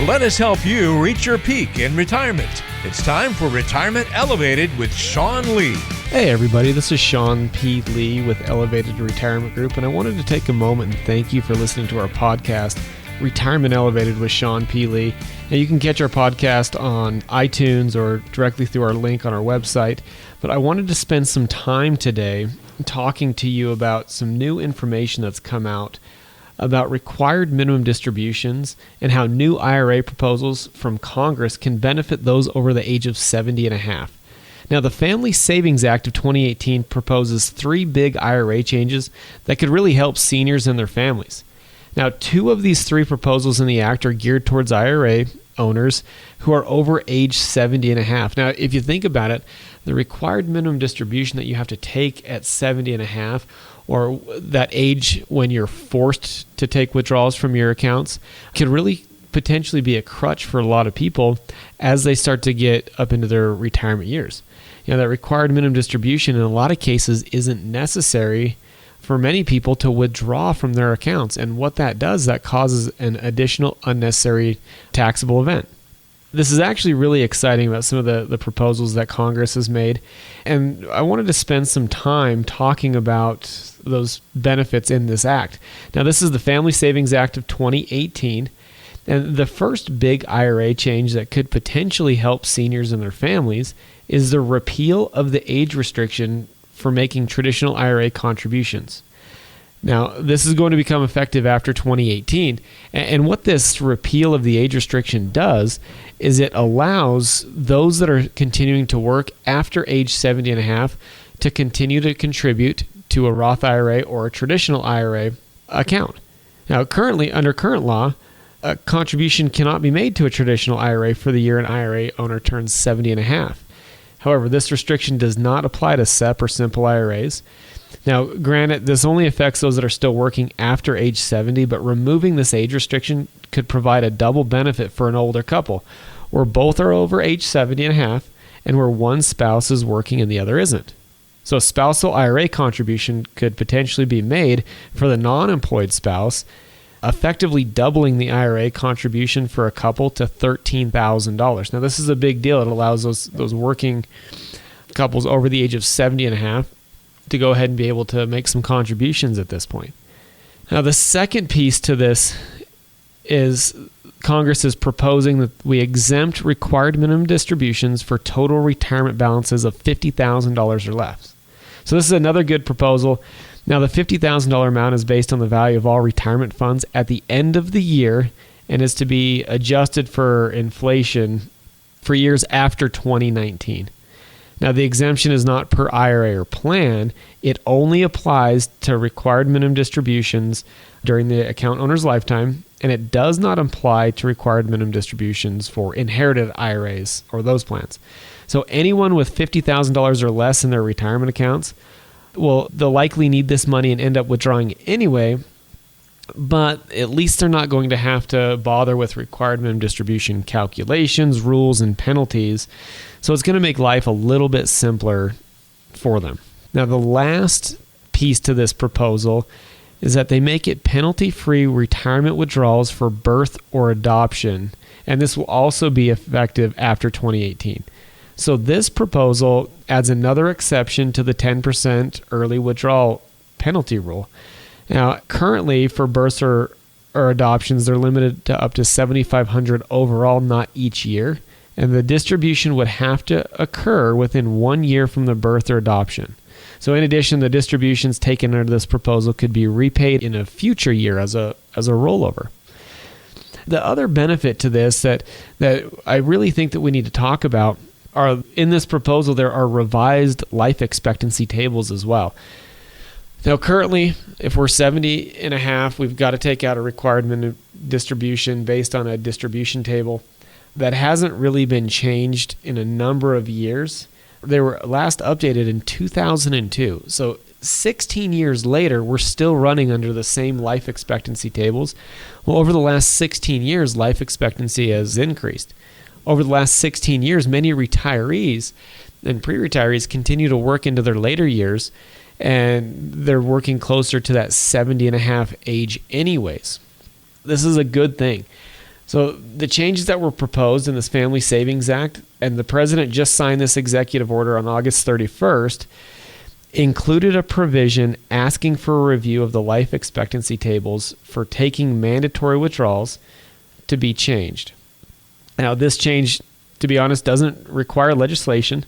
Let us help you reach your peak in retirement. It's time for Retirement Elevated with Sean Lee. Hey everybody, this is Sean P. Lee with Elevated Retirement Group, and I wanted to take a moment and thank you for listening to our podcast, Retirement Elevated with Sean P. Lee. Now you can catch our podcast on iTunes or directly through our link on our website, but I wanted to spend some time today talking to you about some new information that's come out about required minimum distributions and how new IRA proposals from Congress can benefit those over the age of 70 and a half. Now, the Family Savings Act of 2018 proposes three big IRA changes that could really help seniors and their families. Now, two of these three proposals in the act are geared towards IRA owners who are over age 70 and a half. Now, if you think about it, the required minimum distribution that you have to take at 70 and a half, or that age when you're forced to take withdrawals from your accounts, could really potentially be a crutch for a lot of people as they start to get up into their retirement years. You know, that required minimum distribution in a lot of cases isn't necessary for many people to withdraw from their accounts. And what that does, that causes an additional unnecessary taxable event. This is actually really exciting about some of the proposals that Congress has made. And I wanted to spend some time talking about those benefits in this act. Now, this is the Family Savings Act of 2018. And the first big IRA change that could potentially help seniors and their families is the repeal of the age restriction for making traditional IRA contributions. Now, this is going to become effective after 2018. And what this repeal of the age restriction does is it allows those that are continuing to work after age 70 and a half to continue to contribute to a Roth IRA or a traditional IRA account. Now, currently, under current law, a contribution cannot be made to a traditional IRA for the year an IRA owner turns 70 and a half. However, this restriction does not apply to SEP or simple IRAs. Now, granted, this only affects those that are still working after age 70, but removing this age restriction could provide a double benefit for an older couple, where both are over age 70 and a half, and where one spouse is working and the other isn't. So a spousal IRA contribution could potentially be made for the non-employed spouse, effectively doubling the IRA contribution for a couple to $13,000. Now, this is a big deal. It allows those working couples over the age of 70 and a half to go ahead and be able to make some contributions at this point. Now, the second piece to this is Congress is proposing that we exempt required minimum distributions for total retirement balances of $50,000 or less. So this is another good proposal. Now, the $50,000 amount is based on the value of all retirement funds at the end of the year and is to be adjusted for inflation for years after 2019. Now, the exemption is not per IRA or plan. It only applies to required minimum distributions during the account owner's lifetime, and it does not apply to required minimum distributions for inherited IRAs or those plans. So anyone with $50,000 or less in their retirement accounts, well, they'll likely need this money and end up withdrawing anyway, but at least they're not going to have to bother with required minimum distribution calculations, rules, and penalties. So it's going to make life a little bit simpler for them. Now, the last piece to this proposal is that they make it penalty-free retirement withdrawals for birth or adoption, and this will also be effective after 2018. So this proposal adds another exception to the 10% early withdrawal penalty rule. Now, currently for births or adoptions, they're limited to up to $7,500 overall, not each year. And the distribution would have to occur within 1 year from the birth or adoption. So in addition, the distributions taken under this proposal could be repaid in a future year as a rollover. The other benefit to this that I really think that we need to talk about are, in this proposal, there are revised life expectancy tables as well. Now, currently, if we're 70 and a half, we've got to take out a required minimum distribution based on a distribution table that hasn't really been changed in a number of years. They were last updated in 2002. So 16 years later, we're still running under the same life expectancy tables. Well, over the last 16 years, life expectancy has increased. Over the last 16 years, many retirees and pre-retirees continue to work into their later years, and they're working closer to that 70 and a half age anyways. This is a good thing. So the changes that were proposed in this Family Savings Act, and the president just signed this executive order on August 31st, included a provision asking for a review of the life expectancy tables for taking mandatory withdrawals to be changed. Now, this change, to be honest, doesn't require legislation.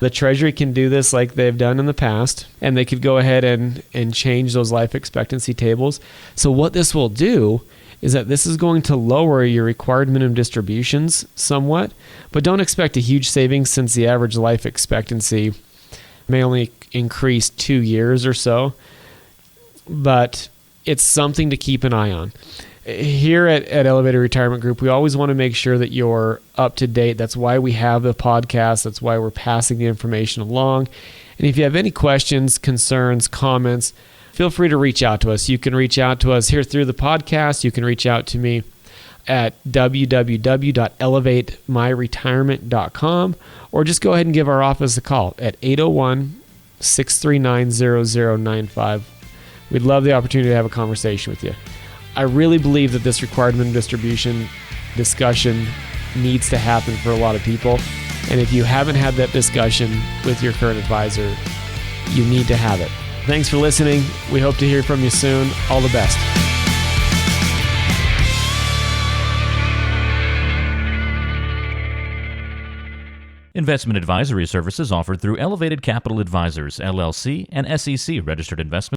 The Treasury can do this like they've done in the past, and they could go ahead and change those life expectancy tables. So what this will do is that this is going to lower your required minimum distributions somewhat, but don't expect a huge savings since the average life expectancy may only increase 2 years or so. But it's something to keep an eye on. Here at Elevated Retirement Group, we always want to make sure that you're up to date. That's why we have the podcast. That's why we're passing the information along. And if you have any questions, concerns, comments, feel free to reach out to us. You can reach out to us here through the podcast. You can reach out to me at www.elevatemyretirement.com, or just go ahead and give our office a call at 801-639-0095. We'd love the opportunity to have a conversation with you. I really believe that this required minimum distribution discussion needs to happen for a lot of people. And if you haven't had that discussion with your current advisor, you need to have it. Thanks for listening. We hope to hear from you soon. All the best. Investment advisory services offered through Elevated Capital Advisors, LLC, and SEC registered investment